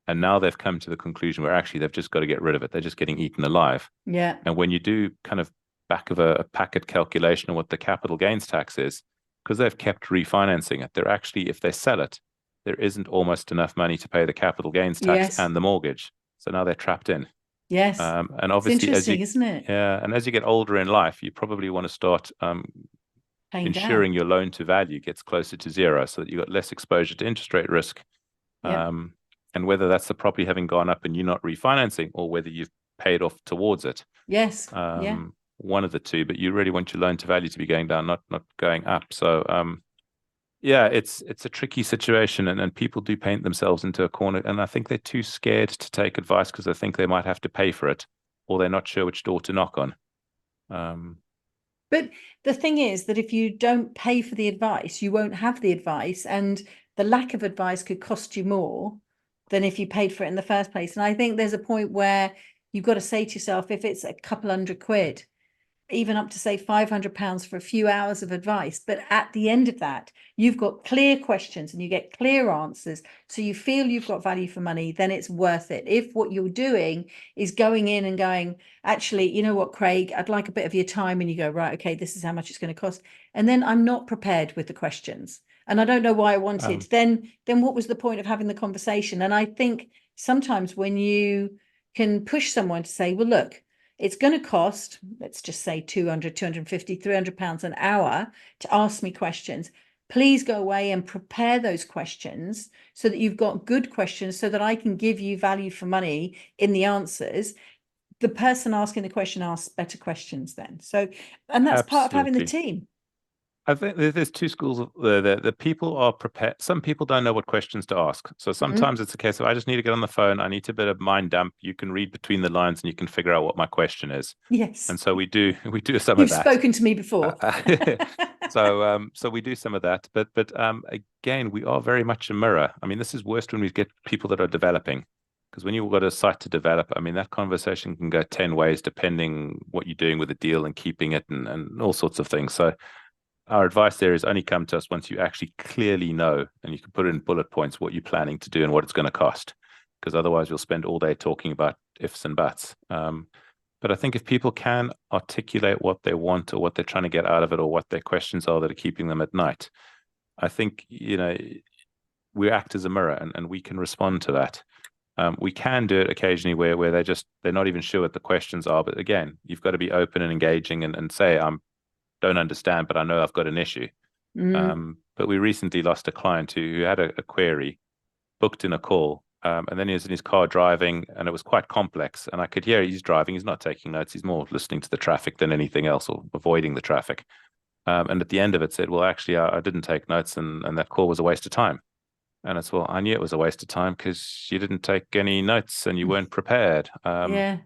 Speaker 2: and now they've come to the conclusion where actually they've just got to get rid of it. They're just getting eaten alive.
Speaker 1: Yeah.
Speaker 2: And when you do kind of back of a packet calculation of what the capital gains tax is, because they've kept refinancing it, they're actually, if they sell it, there isn't almost enough money to pay the capital gains tax and the mortgage. So now they're trapped in.
Speaker 1: Yes.
Speaker 2: And obviously,
Speaker 1: it's interesting, isn't it?
Speaker 2: Yeah. And as you get older in life, you probably want to start
Speaker 1: Paying down.
Speaker 2: ensuring your loan to value gets closer to zero so that you've got less exposure to interest rate risk.
Speaker 1: Yeah.
Speaker 2: And whether that's the property having gone up and you're not refinancing, or whether you've paid off towards it.
Speaker 1: Yes. Yeah.
Speaker 2: One of the two, but you really want your loan to value to be going down, not going up. So yeah, it's a tricky situation, and people do paint themselves into a corner, and I think they're too scared to take advice because they think they might have to pay for it, or they're not sure which door to knock on.
Speaker 1: But the thing is that if you don't pay for the advice, you won't have the advice, and the lack of advice could cost you more than if you paid for it in the first place. And I think there's a point where you've got to say to yourself, if it's a couple £100, even up to say £500 for a few hours of advice, but at the end of that, you've got clear questions and you get clear answers, so you feel you've got value for money, then it's worth it. If what you're doing is going in and going, actually, you know what, Craig, I'd like a bit of your time, and you go, right, okay, this is how much it's going to cost, and then I'm not prepared with the questions and I don't know why I wanted, then what was the point of having the conversation? And I think sometimes when you can push someone to say, well, look, it's going to cost, let's just say 200, 250, £300 an hour to ask me questions. Please go away and prepare those questions so that you've got good questions so that I can give you value for money in the answers. The person asking the question asks better questions then. So, and that's part of having the team.
Speaker 2: I think there's two schools of the people are prepared. Some people don't know what questions to ask. So sometimes it's a case of, I just need to get on the phone. I need a bit of mind dump. You can read between the lines and you can figure out what my question is.
Speaker 1: Yes.
Speaker 2: And so we do some of that.
Speaker 1: You've spoken to me before.
Speaker 2: So we do some of that. But again, we are very much a mirror. I mean, this is worst when we get people that are developing. Because when you've got a site to develop, I mean, that conversation can go 10 ways depending what you're doing with the deal and keeping it and all sorts of things. So our advice there is only come to us once you actually clearly know, and you can put in bullet points what you're planning to do and what it's going to cost, because otherwise you'll spend all day talking about ifs and buts. But I think if people can articulate what they want or what they're trying to get out of it or what their questions are that are keeping them at night, I think, we act as a mirror and we can respond to that. We can do it occasionally where they're not even sure what the questions are. But again, you've got to be open and engaging and say, don't understand, but I know I've got an issue. But we recently lost a client who had a query, booked in a call, and then he was in his car driving, and it was quite complex. And I could hear he's driving. He's not taking notes. He's more listening to the traffic than anything else, or avoiding the traffic. And at the end of it said, well, actually, I didn't take notes, and that call was a waste of time. And it's, well, I knew it was a waste of time because you didn't take any notes and you weren't prepared.
Speaker 1: Yeah.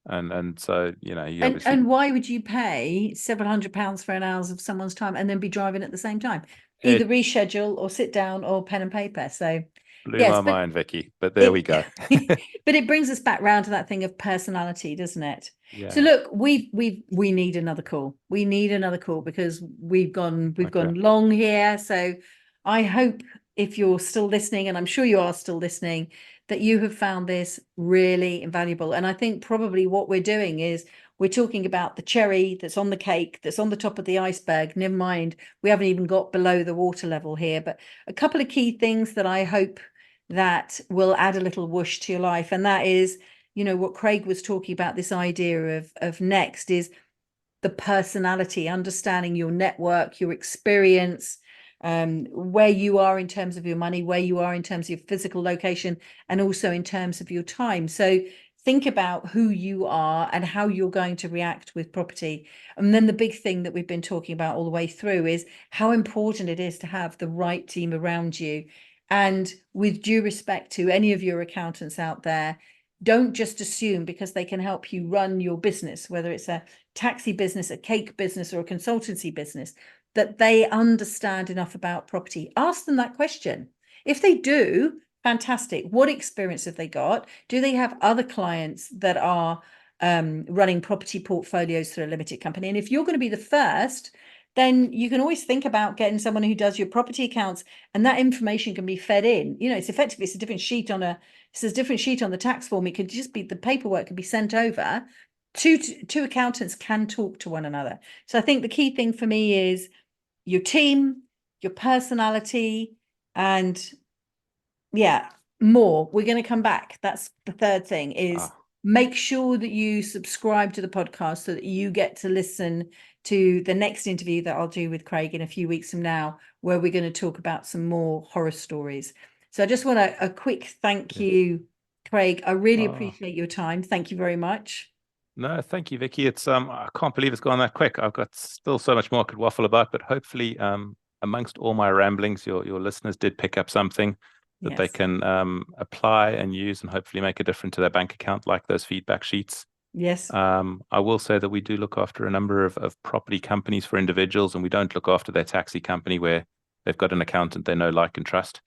Speaker 2: And so,
Speaker 1: and why would you pay several £100 for an hour of someone's time and then be driving at the same time? Either reschedule or sit down or pen and paper. So
Speaker 2: blew my mind, Vicky, but there we go.
Speaker 1: But it brings us back round to that thing of personality, doesn't it? Yeah. So look, we need another call. We need another call because we've gone long here. So I hope, if you're still listening, and I'm sure you are still listening, that you have found this really invaluable. And I think probably what we're doing is we're talking about the cherry that's on the cake, that's on the top of the iceberg. Never mind, we haven't even got below the water level here. But a couple of key things that I hope that will add a little whoosh to your life. And that is, what Craig was talking about, this idea of next is the personality, understanding your network, your experience, where you are in terms of your money, where you are in terms of your physical location, and also in terms of your time. So think about who you are and how you're going to react with property. And then the big thing that we've been talking about all the way through is how important it is to have the right team around you. And with due respect to any of your accountants out there, don't just assume because they can help you run your business, whether it's a taxi business, a cake business, or a consultancy business, that they understand enough about property. Ask them that question. If they do, fantastic. What experience have they got? Do they have other clients that are running property portfolios through a limited company? And if you're going to be the first, then you can always think about getting someone who does your property accounts, and that information can be fed in. It's effectively, it's a different sheet on the tax form. It could just be, the paperwork could be sent over. Two accountants can talk to one another. So I think the key thing for me is your team, your personality, and more. We're going to come back. That's the third thing, is Make sure that you subscribe to the podcast so that you get to listen to the next interview that I'll do with Craig in a few weeks from now, where we're going to talk about some more horror stories. So I just want a quick thank you, Craig. I really appreciate your time. Thank you very much.
Speaker 2: No, thank you, Vicky. It's I can't believe it's gone that quick. I've got still so much more I could waffle about, but hopefully, amongst all my ramblings, your listeners did pick up something that they can apply and use, and hopefully make a difference to their bank account, like those feedback sheets.
Speaker 1: Yes.
Speaker 2: I will say that we do look after a number of property companies for individuals, and we don't look after their taxi company where they've got an accountant they know, like, and trust.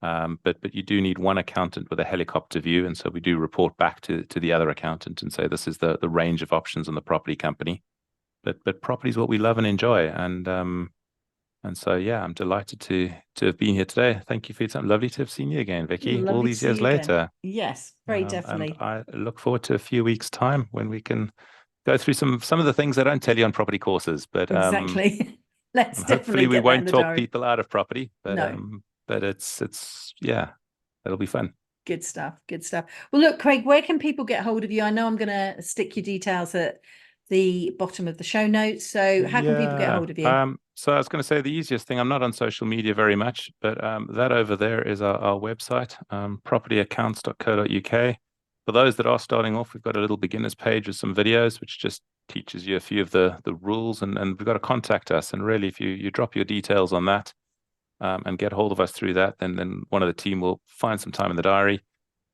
Speaker 2: But you do need one accountant with a helicopter view, and so we do report back to the other accountant and say this is the range of options on the property company. But property is what we love and enjoy, and so yeah, I'm delighted to have been here today. Thank you for your time. Lovely to have seen you again, Vicky.
Speaker 1: Lovely
Speaker 2: all these years later.
Speaker 1: Yes, very definitely.
Speaker 2: And I look forward to a few weeks' time when we can go through some of the things I don't tell you on property courses. But
Speaker 1: exactly. Let's definitely
Speaker 2: hopefully we
Speaker 1: get
Speaker 2: won't
Speaker 1: that in
Speaker 2: talk
Speaker 1: the diary.
Speaker 2: people out of property. But
Speaker 1: No.
Speaker 2: But it's yeah, it'll be fun.
Speaker 1: Good stuff. Good stuff. Well, look, Craig, where can people get hold of you? I know I'm going to stick your details at the bottom of the show notes. So how can people get hold of you?
Speaker 2: So I was going to say the easiest thing, I'm not on social media very much, but that over there is our website, propertyaccounts.co.uk. For those that are starting off, we've got a little beginner's page with some videos, which just teaches you a few of the rules, and we've got to contact us. And really, if you drop your details on that, and get hold of us through that, then one of the team will find some time in the diary.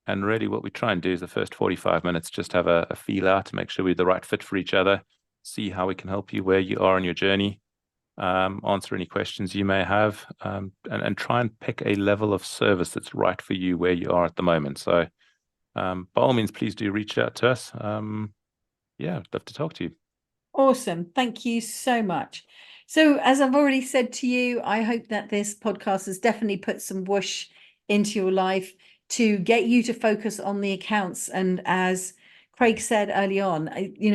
Speaker 2: And really what we try and do is the first 45 minutes, just have a feel out to make sure we're the right fit for each other, see how we can help you where you are on your journey, answer any questions you may have, and try and pick a level of service that's right for you where you are at the moment. So by all means, please do reach out to us. Yeah, I'd love to talk to you.
Speaker 1: Awesome. Thank you so much. So as I've already said to you, I hope that this podcast has definitely put some whoosh into your life to get you to focus on the accounts. And as Craig said early on,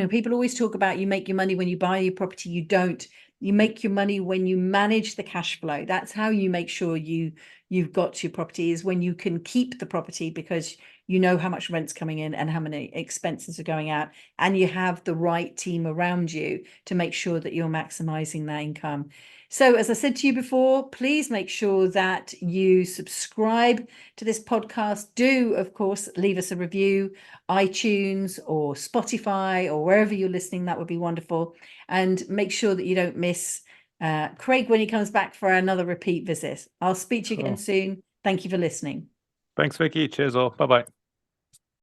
Speaker 1: people always talk about you make your money when you buy your property. You don't. You make your money when you manage the cash flow. That's how you make sure you've got your property, is when you can keep the property, because you know how much rent's coming in and how many expenses are going out, and you have the right team around you to make sure that you're maximizing that income. So as I said to you before, please make sure that you subscribe to this podcast. Do, of course, leave us a review, iTunes or Spotify or wherever you're listening. That would be wonderful. And make sure that you don't miss Craig when he comes back for another repeat visit. I'll speak to you again soon. Thank you for listening.
Speaker 2: Thanks, Vicky. Cheers all. Bye-bye.